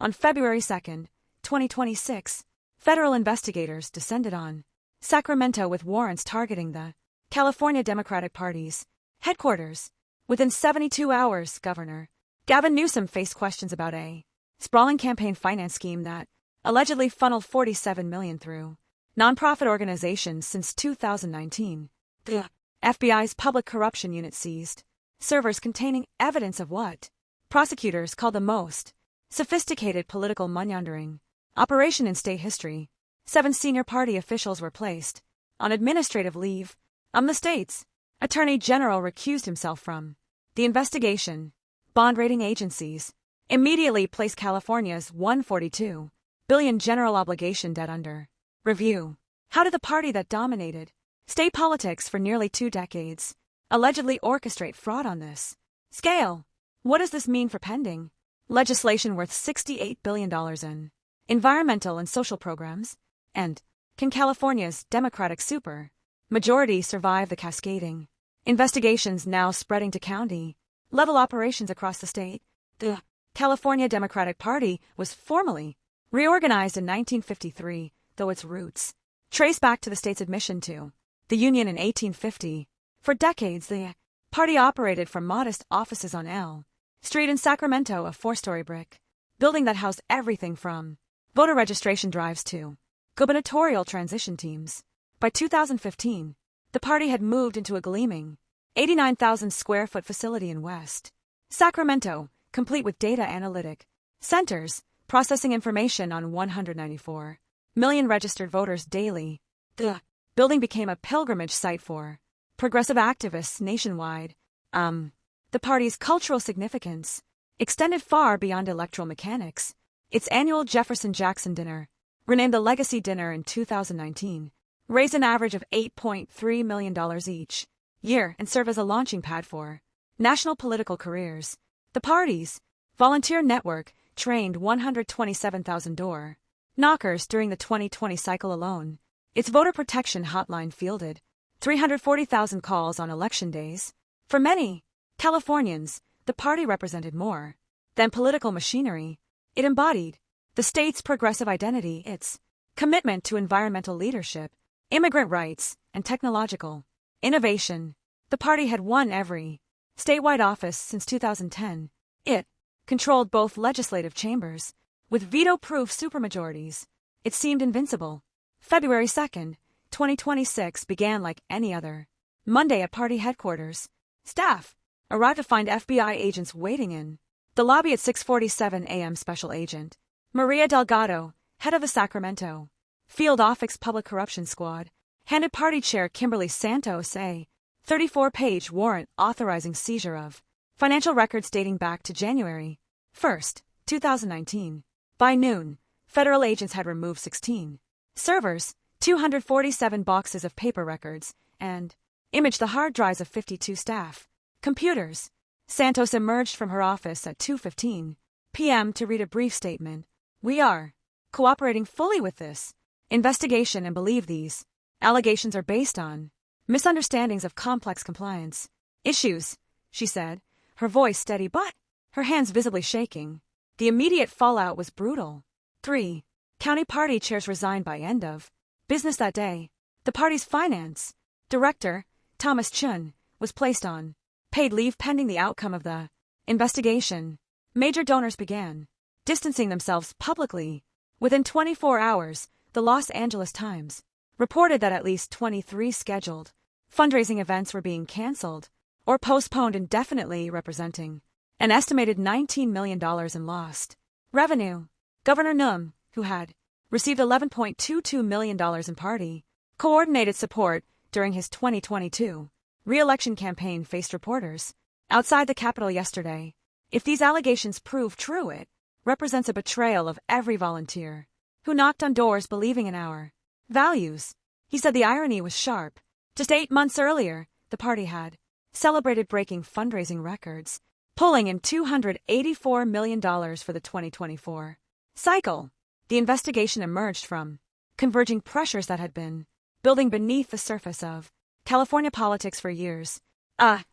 On February 2, 2026, federal investigators descended on Sacramento with warrants targeting the California Democratic Party's headquarters. Within 72 hours, Governor Gavin Newsom faced questions about a sprawling campaign finance scheme that allegedly funneled $47 million through nonprofit organizations since 2019. The FBI's Public Corruption Unit seized servers containing evidence of what prosecutors call the most sophisticated political money laundering operation in state history. 7 senior party officials were placed on administrative leave. The state's attorney general recused himself from the investigation. Bond rating agencies immediately placed California's $142 billion general obligation debt under review. How did the party that dominated state politics for nearly 2 decades allegedly orchestrate fraud on this scale? What does this mean for pending legislation worth $68 billion in environmental and social programs? And can California's Democratic super majority survive the cascading investigations now spreading to county-level operations across the state? The California Democratic Party was formally reorganized in 1953, though its roots trace back to the state's admission to the Union in 1850. For decades, the party operated from modest offices on L Street in Sacramento, a 4-story brick building that housed everything from voter registration drives to gubernatorial transition teams. By 2015, the party had moved into a gleaming 89,000-square-foot facility in West Sacramento, complete with data analytic centers processing information on 194 million registered voters daily. The building became a pilgrimage site for progressive activists nationwide. The party's cultural significance extended far beyond electoral mechanics. Its annual Jefferson Jackson Dinner, renamed the Legacy Dinner in 2019, raised an average of $8.3 million each year and served as a launching pad for national political careers. The party's volunteer network trained 127,000 door knockers during the 2020 cycle alone. Its voter protection hotline fielded 340,000 calls on election days. For many Californians, the party represented more than political machinery. It embodied the state's progressive identity, its commitment to environmental leadership, immigrant rights, and technological innovation. The party had won every statewide office since 2010. It controlled both legislative chambers with veto-proof supermajorities. It seemed invincible. February 2, 2026 began like any other Monday at party headquarters. Staff arrived to find FBI agents waiting in the lobby at 6:47 a.m. Special Agent Maria Delgado, head of the Sacramento Field Office Public Corruption Squad, handed Party Chair Kimberly Santos a 34-page warrant authorizing seizure of financial records dating back to January 1, 2019. By noon, federal agents had removed 16 servers, 247 boxes of paper records, and imaged the hard drives of 52 staff computers. Santos emerged from her office at 2:15 p.m. to read a brief statement. "We are cooperating fully with this investigation and believe these allegations are based on misunderstandings of complex compliance issues," she said, her voice steady but her hands visibly shaking. The immediate fallout was brutal. 3 county party chairs resigned by end of business that day. The party's finance director, Thomas Chun, was placed on paid leave pending the outcome of the investigation. Major donors began distancing themselves publicly. Within 24 hours, the Los Angeles Times reported that at least 23 scheduled fundraising events were being canceled or postponed indefinitely, representing an estimated $19 million in lost revenue. Governor Newsom, who had received $11.22 million in party coordinated support during his 2022 re-election campaign, faced reporters outside the Capitol yesterday. If these allegations prove true, it represents a betrayal of every volunteer who knocked on doors believing in our values. He said the irony was sharp. Just 8 months earlier, the party had celebrated breaking fundraising records, pulling in $284 million for the 2024 cycle. The investigation emerged from converging pressures that had been building beneath the surface of California politics for years.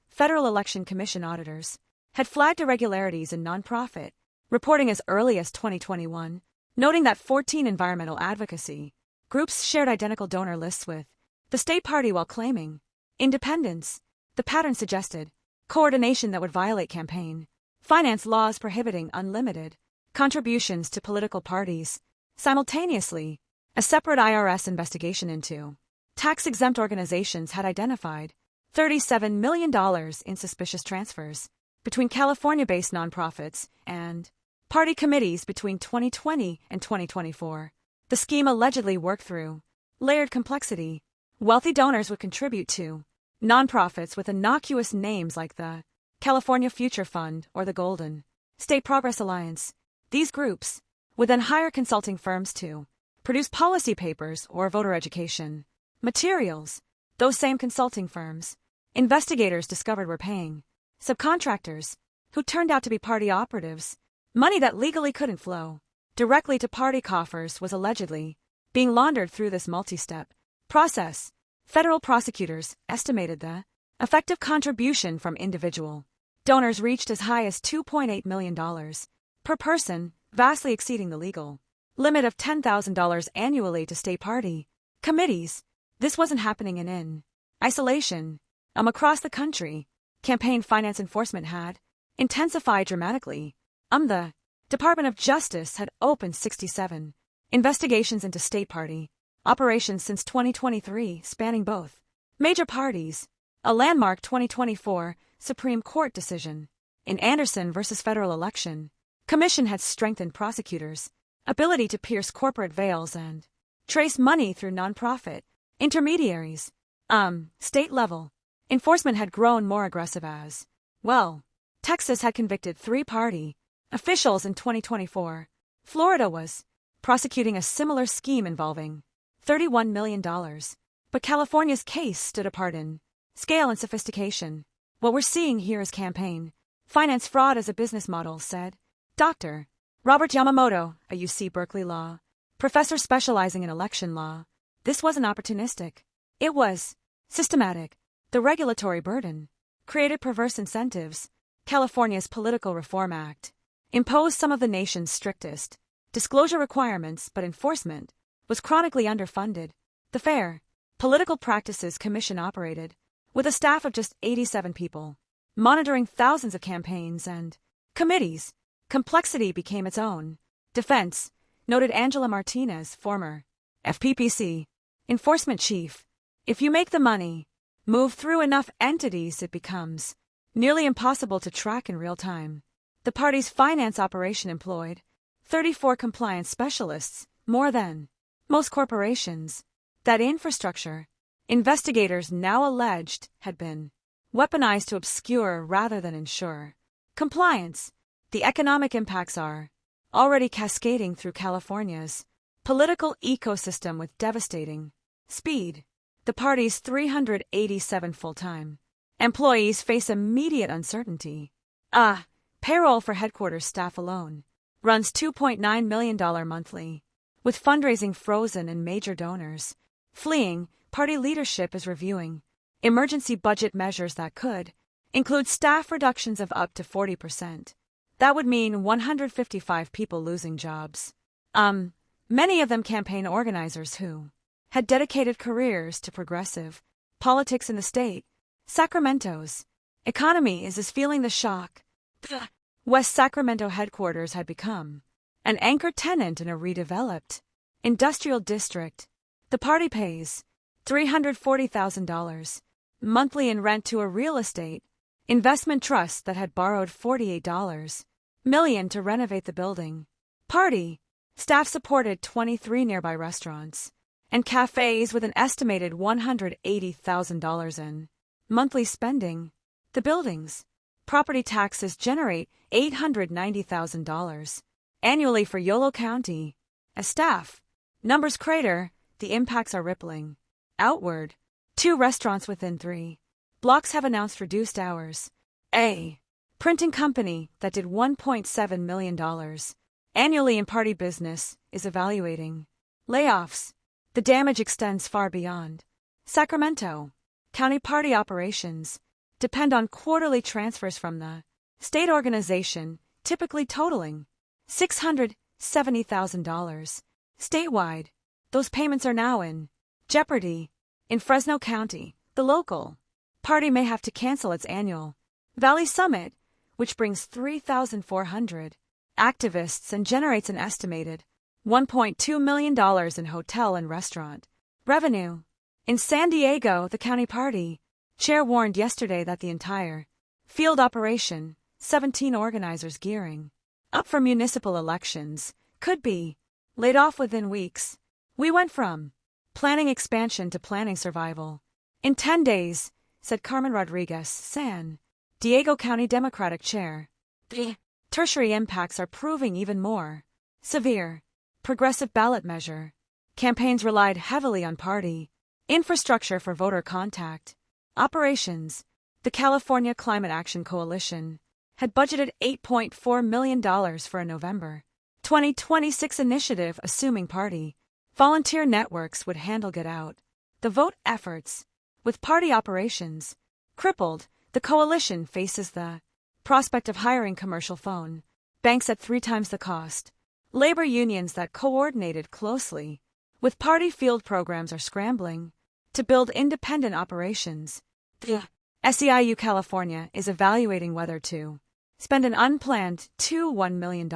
Federal Election Commission auditors had flagged irregularities in nonprofit reporting as early as 2021, noting that 14 environmental advocacy groups shared identical donor lists with the state party while claiming independence. The pattern suggested coordination that would violate campaign finance laws prohibiting unlimited contributions to political parties. Simultaneously, a separate IRS investigation into tax-exempt organizations had identified $37 million in suspicious transfers between California-based nonprofits and party committees between 2020 and 2024. The scheme allegedly worked through layered complexity. Wealthy donors would contribute to nonprofits with innocuous names like the California Future Fund or the Golden State Progress Alliance. These groups would then hire consulting firms to produce policy papers or voter education materials. Those same consulting firms, investigators discovered, were paying subcontractors who turned out to be party operatives. Money that legally couldn't flow directly to party coffers was allegedly being laundered through this multi-step process. Federal prosecutors estimated the effective contribution from individual donors reached as high as $2.8 million per person, vastly exceeding the legal limit of $10,000 annually to state party committees. This wasn't happening in isolation. Across the country, campaign finance enforcement had intensified dramatically. The Department of Justice had opened 67 investigations into state party operations since 2023, spanning both major parties. A landmark 2024 Supreme Court decision in Anderson v. Federal Election Commission had strengthened prosecutors' ability to pierce corporate veils and trace money through nonprofit intermediaries. State level enforcement had grown more aggressive as well. Texas had convicted 3 party officials in 2024. Florida was prosecuting a similar scheme involving $31 million. But California's case stood apart in scale and sophistication. What we're seeing here is campaign finance fraud as a business model, said Dr. Robert Yamamoto, a UC Berkeley law professor specializing in election law. This wasn't opportunistic. It was systematic. The regulatory burden created perverse incentives. California's Political Reform Act imposed some of the nation's strictest disclosure requirements, but enforcement was chronically underfunded. The Fair Political Practices Commission operated with a staff of just 87 people, monitoring thousands of campaigns and committees. Complexity became its own defense, noted Angela Martinez, former FPPC enforcement chief. If you make the money move through enough entities, it becomes nearly impossible to track in real time. The party's finance operation employed 34 compliance specialists, more than most corporations. That infrastructure, investigators now alleged, had been weaponized to obscure rather than ensure compliance. The economic impacts are already cascading through California's political ecosystem with devastating speed. The party's 387 full-time employees face immediate uncertainty. Payroll for headquarters staff alone runs $2.9 million monthly. With fundraising frozen and major donors fleeing, party leadership is reviewing emergency budget measures that could include staff reductions of up to 40%. That would mean 155 people losing jobs. Many of them campaign organizers who had dedicated careers to progressive politics in the state. Sacramento's economy is feeling the shock. The West Sacramento headquarters had become an anchor tenant in a redeveloped industrial district. The party pays $340,000 monthly in rent to a real estate investment trust that had borrowed $48 million to renovate the building. Party staff supported 23 nearby restaurants and cafes with an estimated $180,000 in monthly spending. The building's property taxes generate $890,000 annually for Yolo County. As staff numbers crater, the impacts are rippling outward. 2 restaurants within 3 blocks have announced reduced hours. A printing company that did $1.7 million annually in party business is evaluating layoffs. The damage extends far beyond Sacramento. County party operations depend on quarterly transfers from the state organization, typically totaling $670,000. Statewide, those payments are now in jeopardy. In Fresno County, the local party may have to cancel its annual Valley Summit, which brings 3,400 activists and generates an estimated $1.2 million in hotel and restaurant revenue. In San Diego, the county party chair warned yesterday that the entire field operation, 17 organizers gearing up for municipal elections, could be laid off within weeks. We went from planning expansion to planning survival in 10 days, said Carmen Rodriguez, San Diego County Democratic Chair. The tertiary impacts are proving even more severe. Progressive ballot measure campaigns relied heavily on party infrastructure for voter contact operations. The California Climate Action Coalition had budgeted $8.4 million for a November 2026 initiative, assuming party volunteer networks would handle get out the vote efforts. With party operations crippled, the coalition faces the prospect of hiring commercial phone banks at 3 times the cost. Labor unions that coordinated closely with party field programs are scrambling to build independent operations. The SEIU California is evaluating whether to spend an unplanned $1 million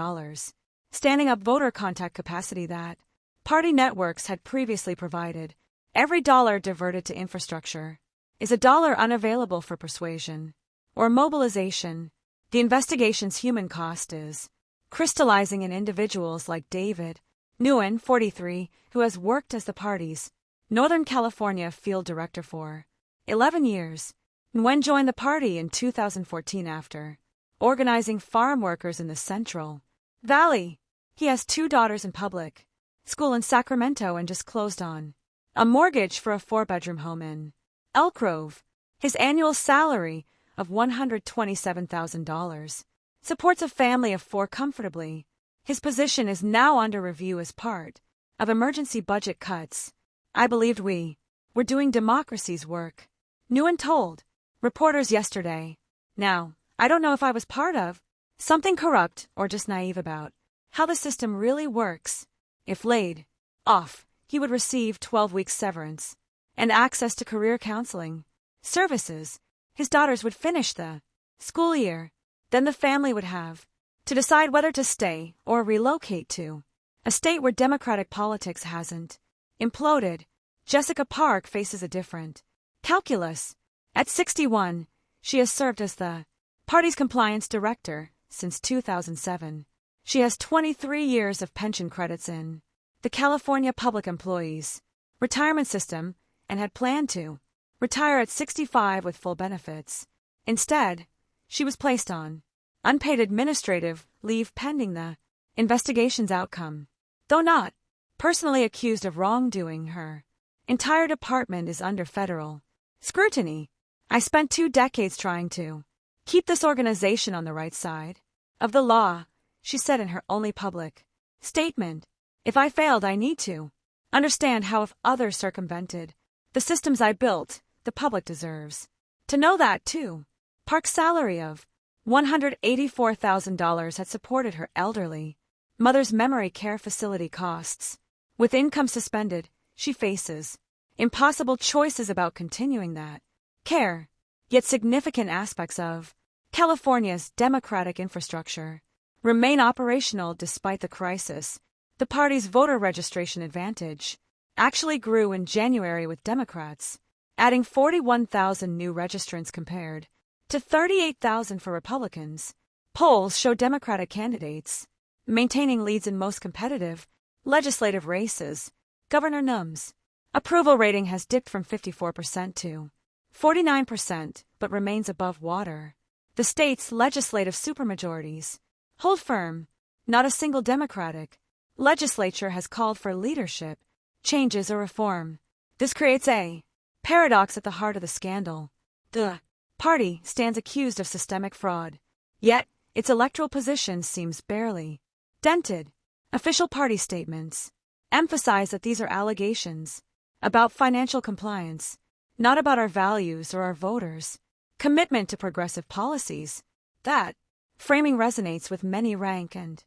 standing up voter contact capacity that party networks had previously provided. Every dollar diverted to infrastructure is a dollar unavailable for persuasion or mobilization. The investigation's human cost is crystallizing in individuals like David Nguyen, 43, who has worked as the party's Northern California field director for 11 years. Nguyen joined the party in 2014 after organizing farm workers in the Central Valley. He has 2 daughters in public school in Sacramento and just closed on a mortgage for a 4-bedroom home in Elk Grove. His annual salary of $127,000 supports a family of 4 comfortably. His position is now under review as part of emergency budget cuts. I believed we were doing democracy's work, Nguyen told reporters yesterday. Now, I don't know if I was part of something corrupt or just naive about how the system really works. If laid off, he would receive 12 weeks severance and access to career counseling services. His daughters would finish the school year. Then the family would have to decide whether to stay or relocate to a state where Democratic politics hasn't imploded. Jessica Park faces a different calculus. At 61, she has served as the party's compliance director since 2007. She has 23 years of pension credits in the California Public Employees Retirement System and had planned to retire at 65 with full benefits. Instead, she was placed on unpaid administrative leave pending the investigation's outcome. Though not personally accused of wrongdoing, her entire department is under federal scrutiny. I spent 2 decades trying to keep this organization on the right side of the law, she said in her only public statement. If I failed, I need to understand how if others circumvented the systems I built, the public deserves to know that too. Park's salary of $184,000 had supported her elderly mother's memory care facility costs. With income suspended, she faces impossible choices about continuing that care. Yet significant aspects of California's democratic infrastructure remain operational despite the crisis. The party's voter registration advantage actually grew in January, with Democrats adding 41,000 new registrants compared to 38,000 for Republicans. Polls show Democratic candidates maintaining leads in most competitive legislative races. Governor Num's approval rating has dipped from 54% to 49%, but remains above water. The state's legislative supermajorities hold firm. Not a single Democratic legislature has called for leadership changes or reform. This creates a paradox at the heart of the scandal. The party stands accused of systemic fraud, yet its electoral position seems barely dented. Official party statements emphasize that these are allegations about financial compliance, not about our values or our voters' commitment to progressive policies. That framing resonates with many rank and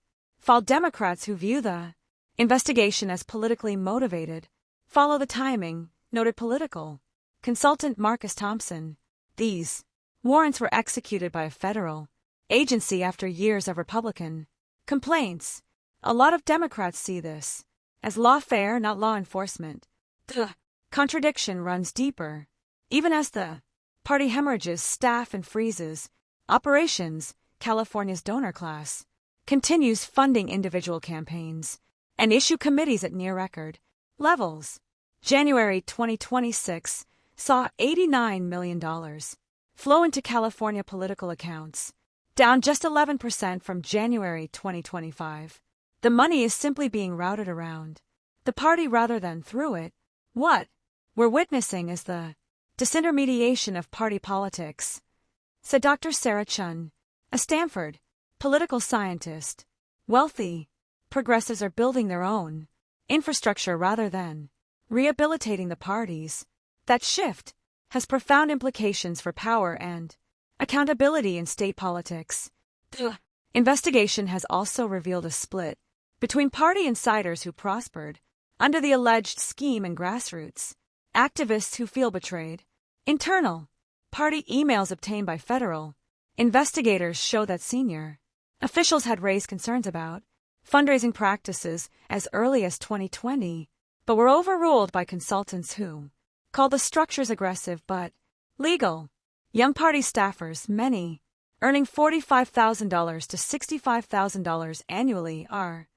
while Democrats who view the investigation as politically motivated follow the timing, noted political consultant Marcus Thompson. These warrants were executed by a federal agency after years of Republican complaints. A lot of Democrats see this as lawfare, not law enforcement. The contradiction runs deeper. Even as the party hemorrhages staff and freezes operations, California's donor class continues funding individual campaigns and issue committees at near-record levels. January 2026 saw $89 million flow into California political accounts, down just 11% from January 2025. The money is simply being routed around the party rather than through it. What we're witnessing is the disintermediation of party politics, said Dr. Sarah Chun, a Stanford political scientist. Wealthy progressives are building their own infrastructure rather than rehabilitating the parties. That shift has profound implications for power and accountability in state politics. The investigation has also revealed a split between party insiders who prospered under the alleged scheme and grassroots activists who feel betrayed. Internal party emails obtained by federal investigators show that senior officials had raised concerns about fundraising practices as early as 2020, but were overruled by consultants who called the structures aggressive but legal. Young party staffers, many earning $45,000 to $65,000 annually, are